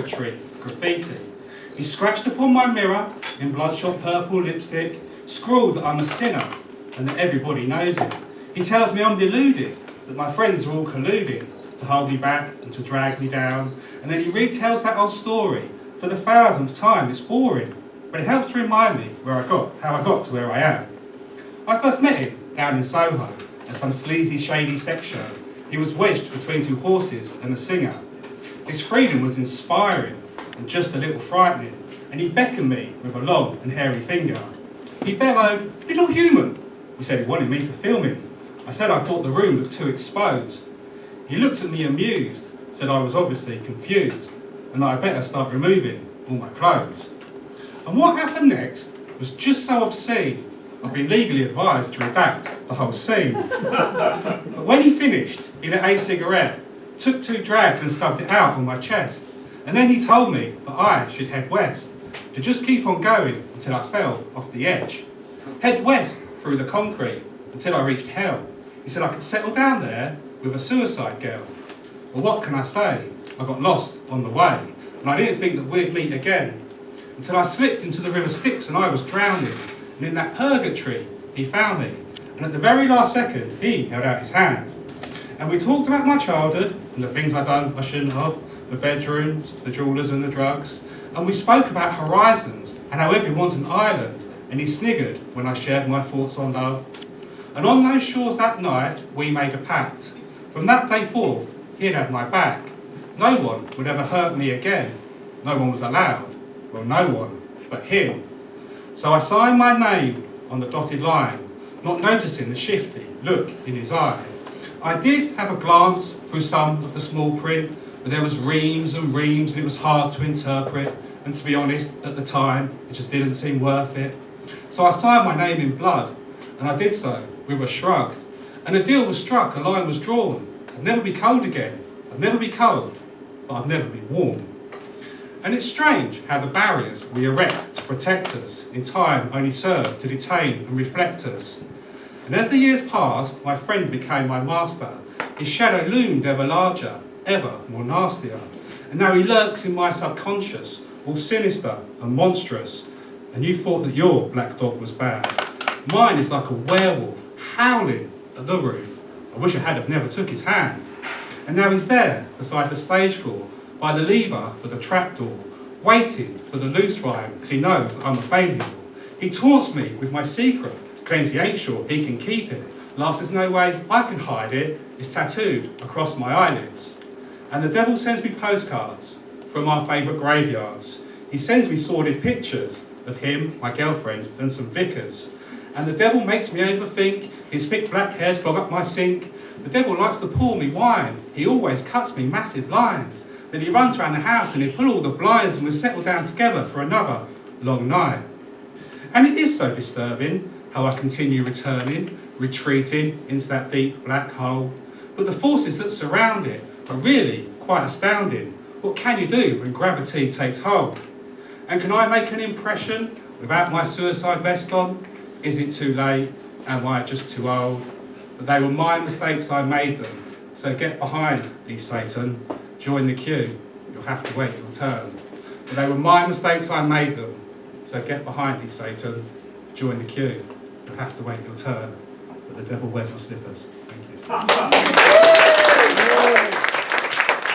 purgatory graffiti. He scratched upon my mirror in bloodshot purple lipstick, scrawled that I'm a sinner and that everybody knows it. He tells me I'm deluded, that my friends are all colluding to hold me back and to drag me down. And then he retells that old story for the 1000th time. It's boring, but it helps to remind me how I got to where I am. I first met him down in Soho at some sleazy, shady sex show. He was wedged between two horses and a singer. His freedom was inspiring and just a little frightening, and he beckoned me with a long and hairy finger. He bellowed, "Little human." He said he wanted me to film him. I said I thought the room looked too exposed. He looked at me amused, said I was obviously confused, and that I better start removing all my clothes. And what happened next was just so obscene, I've been legally advised to redact the whole scene. But when he finished, he lit a cigarette, took 2 drags and stubbed it out on my chest. And then he told me that I should head west, to just keep on going until I fell off the edge. Head west through the concrete until I reached hell. He said I could settle down there with a suicide girl. Well, what can I say? I got lost on the way, and I didn't think that we'd meet again, until I slipped into the River Styx and I was drowning. And in that purgatory, he found me. And at the very last second, he held out his hand. And we talked about my childhood and the things I'd done I shouldn't have, the bedrooms, the jewellers and the drugs. And we spoke about horizons and how everyone's an island. And he sniggered when I shared my thoughts on love. And on those shores that night, we made a pact. From that day forth, he'd have my back. No one would ever hurt me again. No one was allowed. Well, no one, but him. So I signed my name on the dotted line, not noticing the shifty look in his eye. I did have a glance through some of the small print, but there was reams and reams and it was hard to interpret. And to be honest, at the time, it just didn't seem worth it. So I signed my name in blood, and I did so with a shrug. And a deal was struck, a line was drawn. I'd never be cold again. I'd never be cold, but I'd never be warm. And it's strange how the barriers we erect to protect us in time only serve to detain and reflect us. And as the years passed, my friend became my master. His shadow loomed ever larger, ever more nastier. And now he lurks in my subconscious, all sinister and monstrous. And you thought that your black dog was bad. Mine is like a werewolf, howling at the roof. I wish I had have never took his hand. And now he's there, beside the stage floor, by the lever for the trapdoor, waiting for the loose rhyme, because he knows that I'm a failure. He taunts me with my secret, claims he ain't sure he can keep it, laughs there's no way I can hide it, it's tattooed across my eyelids. And the devil sends me postcards from our favourite graveyards. He sends me sordid pictures of him, my girlfriend, and some vicars. And the devil makes me overthink, his thick black hairs clog up my sink. The devil likes to pour me wine, he always cuts me massive lines. Then he runs around the house and he'll pull all the blinds and we'll settle down together for another long night. And it is so disturbing how I continue returning, retreating into that deep black hole. But the forces that surround it are really quite astounding. What can you do when gravity takes hold? And can I make an impression without my suicide vest on? Is it too late? Am I just too old? But they were my mistakes, I made them. So get behind thee, Satan. Join the queue. You'll have to wait your turn. But they were my mistakes, I made them. So get behind thee, Satan. Join the queue. You'll have to wait your turn. But the devil wears my slippers. Thank you.